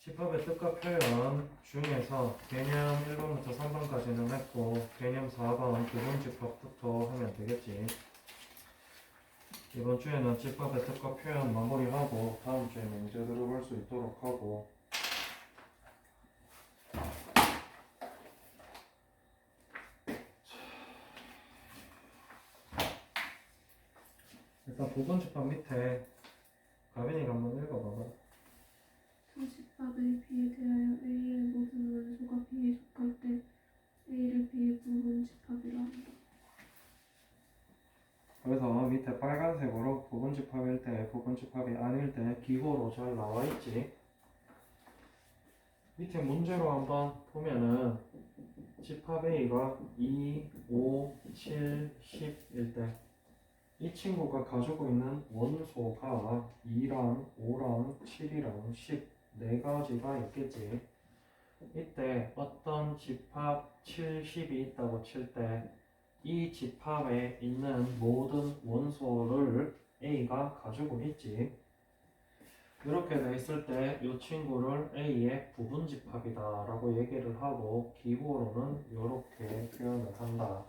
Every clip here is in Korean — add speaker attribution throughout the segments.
Speaker 1: 집합의 뜻과 표현 중에서 개념 1번부터 3번까지는 했고 개념 4번 부분 집합부터 하면 되겠지. 이번 주에는 집합의 뜻과 표현 마무리하고 다음 주에 문제 들어볼 수 있도록 하고 일단 부분 집합 밑에 가빈이가 한번 읽어봐봐.
Speaker 2: 두 집합의 B에 대하여 A의 모든 원소가 B에 속할 때 A를 B의 부분 집합이라 한다.
Speaker 1: 그래서 밑에 빨간색으로 부분 집합일 때, 부분 집합이 아닐 때 기호로 잘 나와 있지. 밑에 문제로 한번 보면은 집합 A가 2, 5, 7, 10일 때 이 친구가 가지고 있는 원소가 2랑 5랑 7이랑 10 네 가지가 있겠지. 이때 어떤 집합 7, 10이 있다고 칠 때 이 집합에 있는 모든 원소를 A가 가지고 있지. 이렇게 돼 있을 때 이 친구를 A의 부분 집합이다 라고 얘기를 하고 기호로는 이렇게 표현을 한다.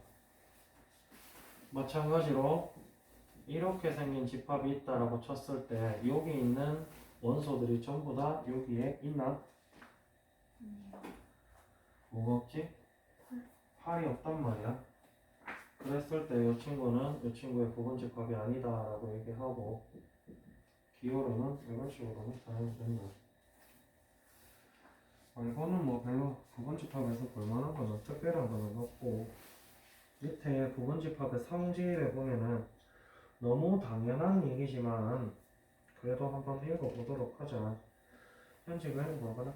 Speaker 1: 마찬가지로 이렇게 생긴 집합이 있다라고 쳤을 때 여기 있는 원소들이 전부 다 여기에 있나? 뭐가 없지? 8이 없단 말이야. 그랬을 때 이 친구는 이 친구의 부분 집합이 아니다 라고 얘기하고 기호로는 이런 식으로는 사용이 된다. 이거는 뭐 별로 부분 집합에서 볼만한 거는 특별한 거는 없고 밑에 부분 집합의 성질에 보면은 너무 당연한 얘기지만 그래도 한번 읽어보도록 하자. 현직은 뭐가나?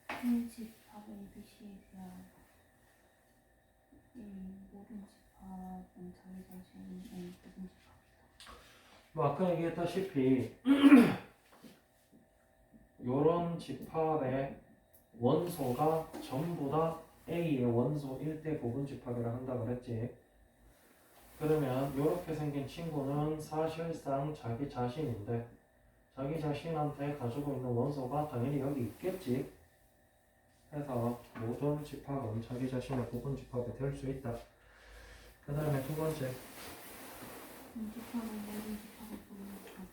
Speaker 3: 그 집합 ABC에 대한 모든 집합은 자기 자신의 부분 집합이다.
Speaker 1: 뭐 아까 얘기했다시피 요런 집합의 원소가 전부 다 A의 원소 1대 부분 집합이라 한다 그랬지. 그러면 요렇게 생긴 친구는 사실상 자기 자신인데 자기 자신한테 가지고 있는 원소가 당연히 여기 있겠지. 그래서 모든 집합은 자기 자신의 부분 집합이 될 수 있다. 그 다음에 두 번째
Speaker 3: 집합은 모든 집합의 부분 집합.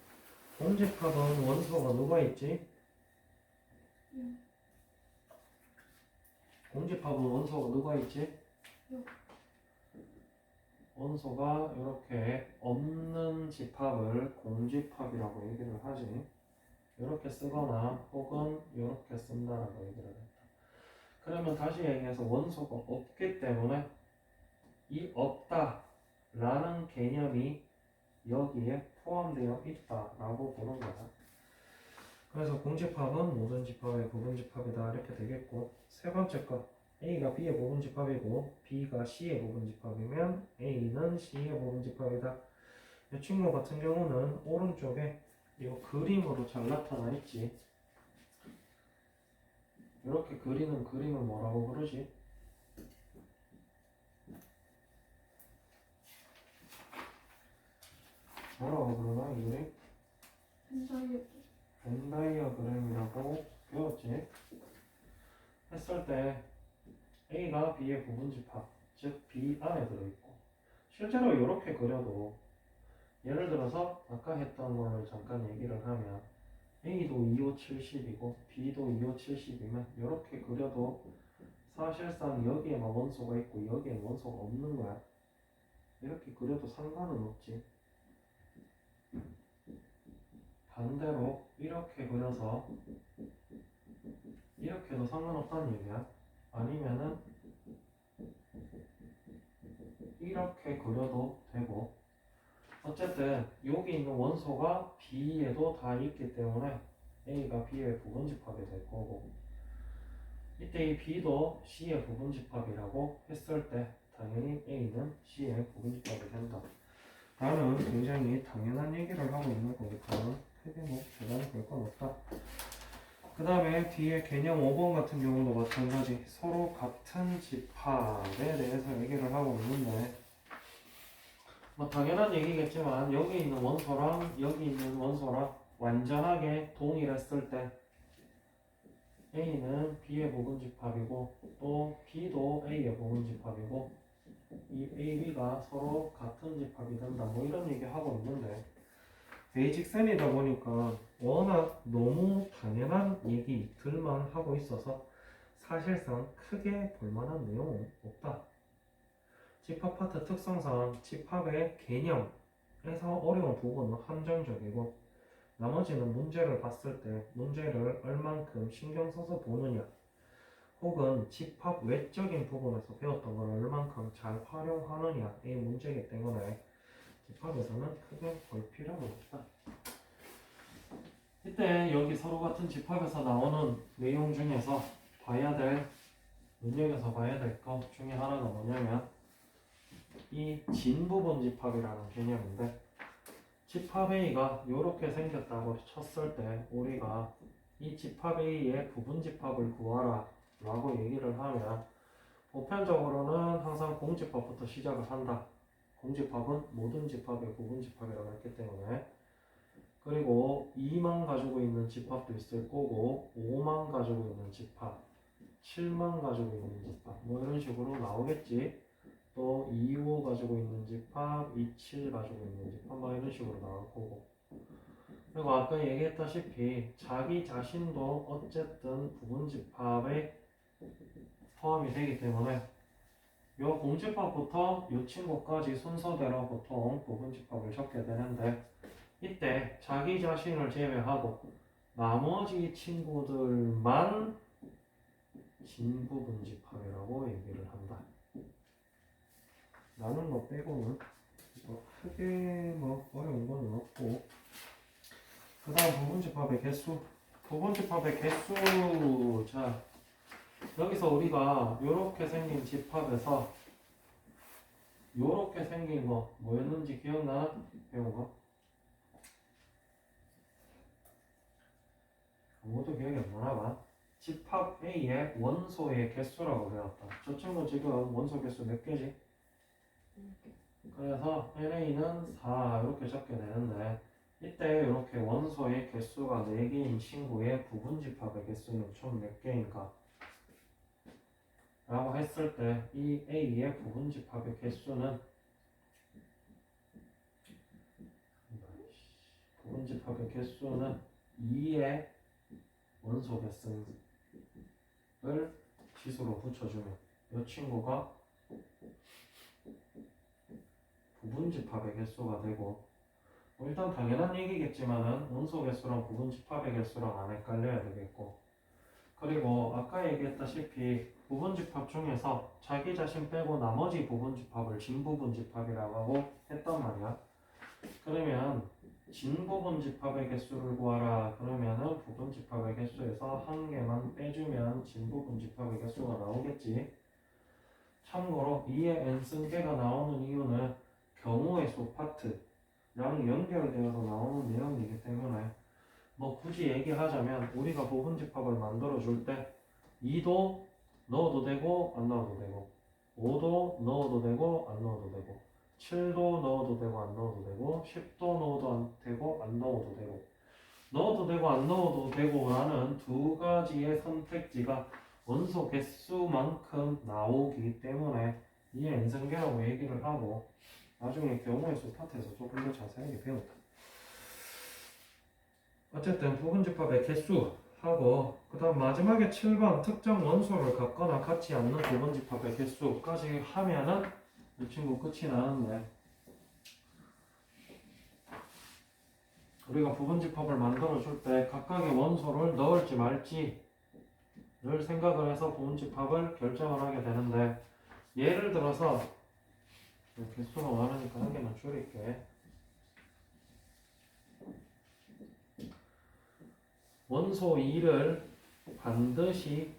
Speaker 1: 공집합은 원소가 누가 있지? 공집합은 원소가 누가 있지? 원소가 이렇게 없는 집합을 공집합이라고 얘기를 하지. 이렇게 쓰거나 혹은 이렇게 쓴다라고 얘기를 했다. 그러면 다시 얘기해서 원소가 없기 때문에 이 없다라는 개념이 여기에 포함되어 있다라고 보는 거야. 그래서 공집합은 모든 집합의 부분 집합이다 이렇게 되겠고, 세 번째 거 A가 B의 부분 집합이고 B가 C의 부분 집합이면 A는 C의 부분 집합이다. 이 친구 같은 경우는 오른쪽에 이 그림으로 잘 나타나 있지. 이렇게 그리는 그림을 뭐라고 부르지? 뭐라고 부르나 이 그림? 벤다이어그램이라고 배웠지. 했을 때 A가 B의 부분 집합, 즉 B 안에 들어있고, 실제로 이렇게 그려도 예를 들어서 아까 했던 거를 잠깐 얘기를 하면 A도 25, 70이고 B도 25, 70이면 이렇게 그려도 사실상 여기에만 원소가 있고 여기에 원소가 없는 거야. 이렇게 그려도 상관은 없지. 반대로 이렇게 그려서 이렇게도 상관없다는 얘기야. 아니면은 이렇게 그려도 되고, 어쨌든 여기 있는 원소가 B에도 다 있기 때문에 A가 B의 부분 집합이 될 거고, 이때 이 B도 C의 부분 집합이라고 했을 때 당연히 A는 C의 부분 집합이 된다. 나는 굉장히 당연한 얘기를 하고 있는 거니까 크게 뭐 대단히 볼 건 없다. 그 다음에 뒤에 개념 5번 같은 경우도 마찬가지 서로 같은 집합에 대해서 얘기를 하고 있는데, 뭐 당연한 얘기겠지만 여기 있는 원소랑 여기 있는 원소랑 완전하게 동일했을 때 A는 B의 부분집합이고 또 B도 A의 부분집합이고 이 A, B가 서로 같은 집합이 된다 뭐 이런 얘기 하고 있는데 베이직 셈이다 보니까 워낙 너무 당연한 얘기들만 하고 있어서 사실상 크게 볼만한 내용은 없다. 집합 파트 특성상 집합의 개념에서 어려운 부분은 한정적이고 나머지는 문제를 봤을 때 문제를 얼만큼 신경 써서 보느냐 혹은 집합 외적인 부분에서 배웠던 걸 얼만큼 잘 활용하느냐의 문제이기 때문에 집합에서는 크게 볼 필요는 없다. 이때 여기 서로 같은 집합에서 나오는 내용 중에서 눈여겨서 봐야 될 것 중에 하나가 뭐냐면 이 진부분 집합이라는 개념인데 집합 A가 이렇게 생겼다고 쳤을 때 우리가 이 집합 A의 부분 집합을 구하라 라고 얘기를 하면 보편적으로는 항상 공집합부터 시작을 한다. 공집합은 모든 집합의 부분 집합이라고 했기 때문에 그리고 2만 가지고 있는 집합도 있을 거고 5만 가지고 있는 집합 7만 가지고 있는 집합 뭐 이런 식으로 나오겠지. 또 2, 5 가지고 있는 집합 2, 7 가지고 있는 집합 뭐 이런 식으로 나올 거고 그리고 아까 얘기했다시피 자기 자신도 어쨌든 부분 집합에 포함이 되기 때문에 요 공집합부터 요 친구까지 순서대로 보통 부분 집합을 적게 되는데 이때 자기 자신을 제외하고 나머지 친구들만 진부분 집합이라고 얘기를 한다. 나는 뭐 빼고는 뭐 크게 뭐 어려운 건 없고 그 다음 부분 집합의 개수 부분 집합의 개수 자 여기서 우리가 요렇게 생긴 집합에서 요렇게 생긴 거 뭐였는지 기억나? 배운 거? 아무도 기억이 안 나나 봐. 집합 A의 원소의 개수라고 배웠다. 저 친구 지금 원소 개수 몇 개지? 그래서 NA는 4 이렇게 적게 되는데 이때 이렇게 원소의 개수가 4개인 친구의 부분 집합의 개수는 총 몇 개인가? 라고 했을 때 이 A의 부분 집합의 개수는 부분 집합의 개수는 2의 원소 개수를 지수로 붙여주면 이 친구가 부분 집합의 개수가 되고 일단 당연한 얘기겠지만은 원소 개수랑 부분 집합의 개수랑 안 헷갈려야 되겠고 그리고 아까 얘기했다시피 부분 집합 중에서 자기 자신 빼고 나머지 부분 집합을 진부분 집합이라고 하고 했단 말이야. 그러면 진부분 집합의 개수를 구하라 그러면은 부분 집합의 개수에서 한 개만 빼주면 진부분 집합의 개수가 나오겠지. 참고로 2의 n승계가 나오는 이유는 경우의 수 파트랑 연결되어서 나오는 내용이기 때문에 뭐 굳이 얘기하자면 우리가 부분 집합을 만들어 줄 때 2도 넣어도 되고 안 넣어도 되고 5도 넣어도 되고 안 넣어도 되고 7도 넣어도 되고 안 넣어도 되고 10도 넣어도 안 되고 안 넣어도 되고 넣어도 되고 안 넣어도 되고 라는 두 가지의 선택지가 원소 개수만큼 나오기 때문에 이 n승계라고 얘기를 하고 나중에 경우의 수 파트에서 조금 더 자세하게 배운다. 어쨌든 부분 집합의 개수하고 그 다음 마지막에 7번 특정 원소를 갖거나 같지 않는 부분 집합의 개수까지 하면은 이 친구 끝이 나는데 우리가 부분 집합을 만들어 줄 때 각각의 원소를 넣을지 말지를 생각을 해서 부분 집합을 결정을 하게 되는데 예를 들어서 개수가 많으니까 한 개만 줄일게. 원소 2를 반드시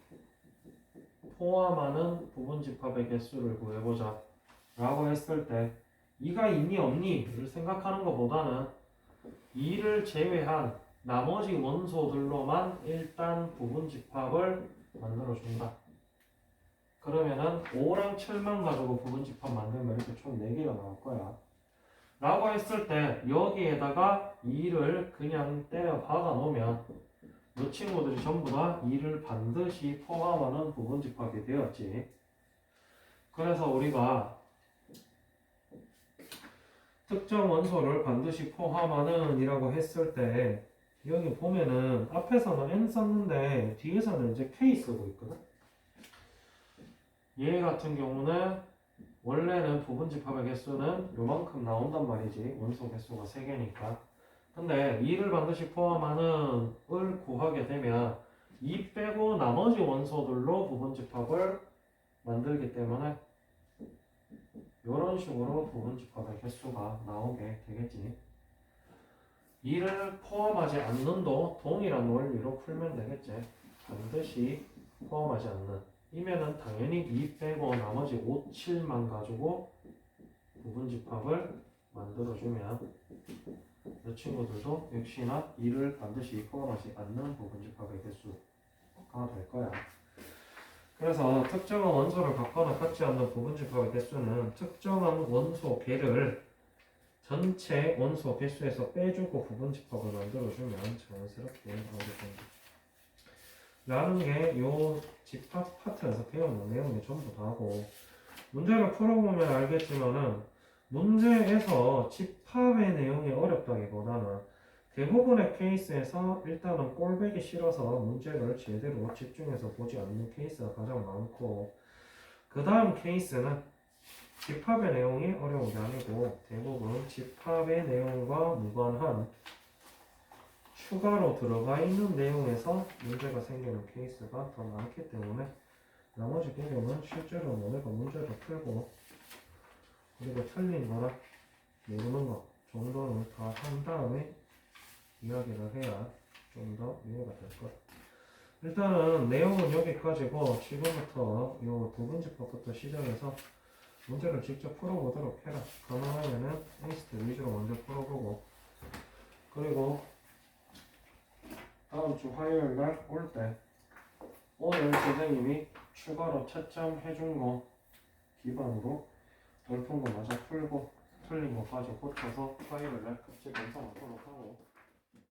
Speaker 1: 포함하는 부분 집합의 개수를 구해보자 라고 했을 때 2가 있니 없니?를 생각하는 것보다는 2를 제외한 나머지 원소들로만 일단 부분 집합을 만들어 준다. 그러면은 5랑 7만 가지고 부분 집합 만들면 이렇게 총 4개가 나올 거야. 라고 했을 때 여기에다가 2를 그냥 때려 박아 놓으면 이 친구들이 전부 다 2를 반드시 포함하는 부분집합이 되었지. 그래서 우리가 특정 원소를 반드시 포함하는 이라고 했을 때 여기 보면은 앞에서는 n 썼는데 뒤에서는 이제 k 쓰고 있거든. 얘 같은 경우는 원래는 부분집합의 개수는 요만큼 나온단 말이지. 원소 개수가 3개니까. 근데 2를 반드시 포함하는 을 구하게 되면 2 빼고 나머지 원소들로 부분집합을 만들기 때문에 이런 식으로 부분집합의 개수가 나오게 되겠지. 2를 포함하지 않는도 동일한 원리로 풀면 되겠지. 반드시 포함하지 않는 이면은 당연히 2 빼고 나머지 5, 7만 가지고 부분집합을 만들어주면 이 친구들도 역시나 2를 반드시 포함하지 않는 부분집합의 개수가 될 거야. 그래서 특정한 원소를 갖거나 갖지 않는 부분집합의 개수는 특정한 원소 개를 전체 원소 개수에서 빼주고 부분집합을 만들어주면 자연스럽게 나오게 됩니다. 라는 게 요 집합 파트에서 배우는 내용이 전부 다고, 문제를 풀어보면 알겠지만은 문제에서 집합의 내용이 어렵다기보다는 대부분의 케이스에서 일단은 꼴배기 싫어서 문제를 제대로 집중해서 보지 않는 케이스가 가장 많고, 그 다음 케이스는 집합의 내용이 어려운 게 아니고 대부분 집합의 내용과 무관한 추가로 들어가 있는 내용에서 문제가 생기는 케이스가 더 많기 때문에 나머지 부분은 실제로 너네가 문제를 풀고 그리고 틀린 거나 모르는 거 정도는 다 한 다음에 이야기를 해야 좀 더 이해가 될 거야. 일단은 내용은 여기까지고 지금부터 요 부분집합부터 시작해서 문제를 직접 풀어보도록 해라. 가능하면은 에이스트 위주로 먼저 풀어보고, 그리고 다음 주 화요일 날 올 때 오늘 선생님이 추가로 채점 해준 거 기반으로 덜 푼 거 마저 풀고 틀린 거까지 고쳐서 화요일 날 급식 검사하도록 하고,